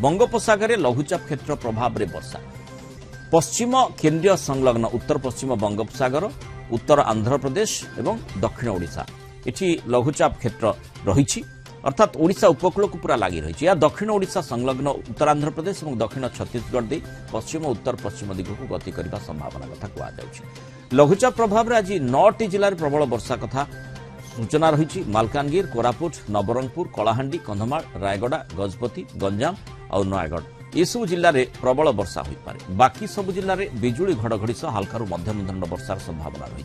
बंगोपसागर लघुचाप क्षेत्र प्रभाव में वर्षा पश्चिम केन्द्रीय संलग्न उत्तर पश्चिम बंगोपसागर उत्तर आंध्र प्रदेश और दक्षिण ओडिशा एटी लघुचाप क्षेत्र रही अर्थात ओडिशा उपकूल को पूरा लगी रही है। दक्षिण ओडिशा संलग्न उत्तर आंध्र प्रदेश और दक्षिण छत्तीसगढ़ दे पश्चिम उत्तर पश्चिम दिग को गति करने संभावना कथा कहुच्छी। लघुचाप प्रभाव में आज 9टी जिले प्रबल वर्षा कथा सूचना रही। मालकानगिरी, कोरापुट, नवरंगपुर, कलाहांडी, कंधमाल, रायगड़ा, गजपति, गंजाम और नयागढ़ ये सब जिले में प्रबल वर्षा हो पारे। बाकी सब जिले में बिजुली घड़घड़ी सह हल्का मध्यम धरण वर्षार संभावना रही।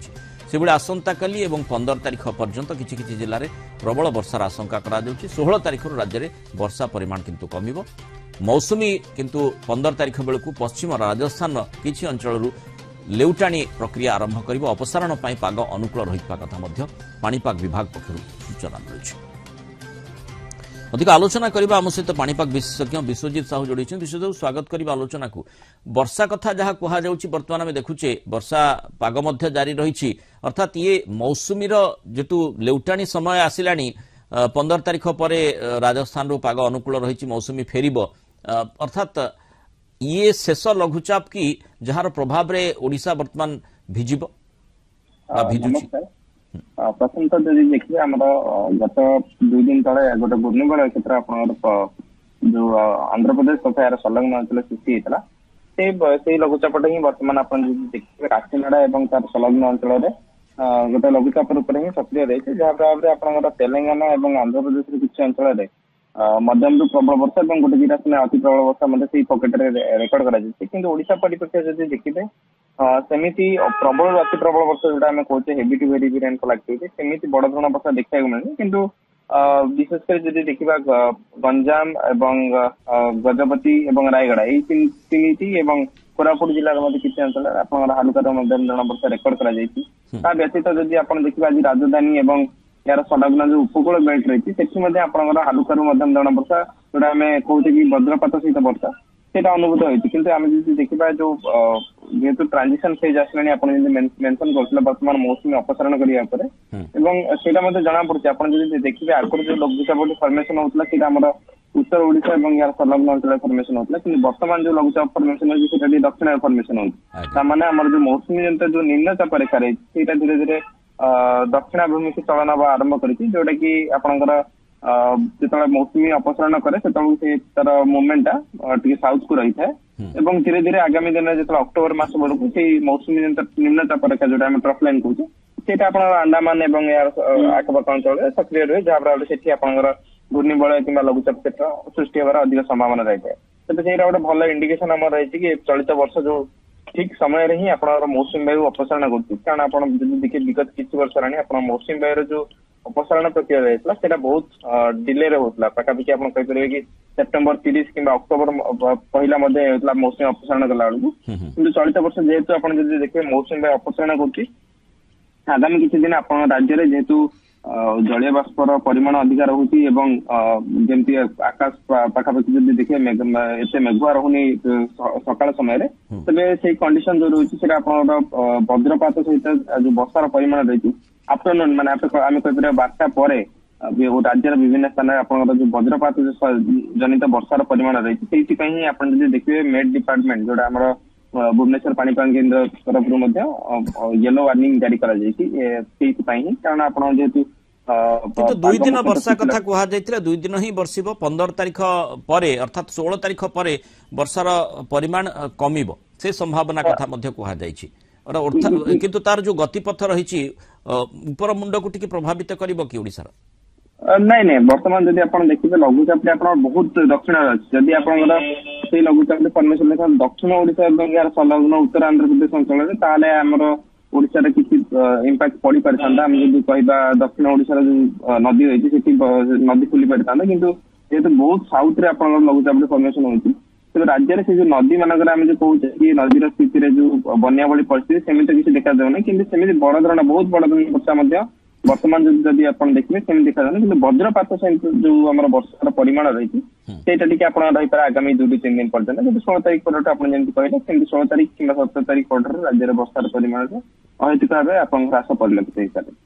से आसंता काली और 15 तारिख पर्यंत किसी जिले में प्रबल वर्षार आशंका करा 16 तारिख राज्य में वर्षा परिमाण किंतु कमिब। मौसुमी किंतु 15 तारिख बेलू पश्चिम राजस्थान किसी अंचल लेउटाणी प्रक्रिया आरंभ कर अपसारण पाग अनुकूल रही पाणीपाग विभाग पक्षर सूचना मिली। अधिक आलोचना करबा आम सहित पाणीपाग विशेषज्ञ विश्वजीत साहू जोड़ी। विश्वजीत स्वागत करबा आलोचना को। वर्षा कथा जहाँ कह बर्तमान आम देखुचे वर्षा पाग मध्य जारी रही अर्थात ये मौसुमीर जेतु लेउटाणी समय आसिला 15 तारिख पर राजस्थान रो पाग अनुकूल रही मौसुमी फेरिब अर्थात ये शेष लघुचाप की जार प्रभाव रे ओडिशा वर्तमान भिजिब भिजुची। प्रथम तो जब देखिए आम गत 2 दिन तले गोटे घूर्णिबलय क्षेत्र आप जो आंध्र प्रदेश तथा यार संलग्न अंचल सृष्टि होता से लघुचापटे ही बर्तमान आप देखिए काकीनाडा और तार संलग्न अंचल गोटे लघुचाप रूप में ही सक्रिय रही जहाँ प्रभाव में आप तेलंगाना और आंध्र प्रदेश किसी अंचल मध्यम प्रबल वर्षा और गोटे जिला अति प्रबल वर्षा पकेट रेकर्ड करा परिप्रेक्षी जब देखिए सेमिति प्रबल अति प्रबल वर्षा जोटा आम कहे heavy to very rainfall activity सेमिति बड़ धरण वर्षा देखा मिलनी किंतु विशेषकर जब देखा गंजाम एवं गजपति और रायगड़ा यही तीन कोरापुट जिला किसी अंचल आप हालुका मध्यम धरण वर्षा रेकर्ड कर व्यतीत जब आप देखिए आज राजधानी और यार संलग्न जो उपकूल बेल्ट रही है हालुका मध्यम धरण वर्षा जोटा आम कहते कि वज्रपात सहित वर्षा सेटा अनुभूत होती किंतु आम जो देखा जो जेहेतु ट्रांजिशन फेज आसलानी आप मेंशन करते बर्तमान मौसुमी अपसारण करने जना पड़े आप देखिए आगुरी जो लघुचाप फर्मेशन होता उत्तर ओडिशा और यार संलग्न अंचल फर्मेशन होता कि बर्तमान जो लघुचाप फर्मेशन होती दक्षिण फर्मेशन होती आम जो मौसुमी जनित जो निम्नचाप रेखा रही है धीरे धीरे दक्षिणाभिमुखी चलन हवा आरंभ कर जोटा कि आपंकर जो मौसुमी अपसारण करे से तार मुवमेंटा साउथ को रही है और धीरे धीरे आगामी दिन में जो अक्टोबर मास बेलू से मौसुमी निम्नचाप रेखा जोटा ट्रफ लाइन कहते आप अंडमान और यार आखपाख अंचल सक्रिय रहे जहाँ प्रभाव से घूर्णिबलय कि लघुचाप क्षेत्र सृष्टि होवार अधिक संभावना रही है। तेज से गोटे भल इंडिकेशन आम रही कि चलित वर्ष जो ठीक समय ही आप मौसुमी वायु अपसारण कर आप देखिए विगत किसी वर्ष है मौसुमी वायु जो अपसारण प्रक्रिया रही है बहुत डिले होता पाखापाखि आप कहीपर कि सेप्टेम्बर 30 कि अक्टोबर पहला मौसुमी अपसारण कला कि चलित वर्ष जेहेतु आप देखिए मौसुमी वायु अपसारण कर आगामी किसी दिन आप राज्य में जेहेतु जलीय बाष्पर परिमाण अधिक रोचे जमी आकाश पाखापाखि जब देखिए एत मेघुआ रोनी सकाल समय तेज से कंडीशन जो रही है वज्रपात सहित जो वर्षार परिमाण रही आफ्टरनून माने आम कहीपर 12टा पर राज्यर विभिन्न स्थान में आप जो वज्रपात जनित वर्षार परिमाण रही है आप देखिए मेट डिपार्टमेंट जोटा आम भुवनेश्वर पाणीपाग केन्द्र तरफ येलो वार्निंग जारी कारण आप जेहेतु किंतु 2 दिन वर्षा कथा कहुई 2 दिन ही बर्षिब 15 तारिख पर अर्थात 16 तारिख पर वर्षार परिमाण कमिब से संभावना कथा कहुई किंतु तार जो गतिपथ रही ऊपर मुंड को टी प्रभावित कर ओडिशार नहीं बर्तमान जब आप देखिए लघुचाप आप बहुत दक्षिण अच्छी आप लघुचाप फर्मेशन दक्षिण ओडिशा और यार संलग्न उत्तर आंध्र प्रदेश अंचल आमर ओडिशा किसी इम्पैक्ट पड़ पारि था जब कह दक्षिण ओडिशा जो नदी रही नदी खुली पारि था किंतु जेहेतु बहुत साउथ रे आप लघुचाप फर्मेशन होती तेज राज्य से जो नदी मानक आम जो कहे कि नदीर स्थिति जो बन्या भली परिस्थिति सेमती किसी देखा जाऊना कि बड़ धरण बहुत बड़ धरण वर्षा बर्तमान जब आप देखिए सेम देखा जाए कि वज्रपात सहित जो आम वर्षार परिमाण रही है आप रही आगामी 2-3 दिन पर्यटन कि 16 तारिख पर कहले 16 तारिख कि 17 तारिख पर राज्य वर्षार परिमाण अहैतुक भाव आप ह्रास परिलक्षित हो पारे।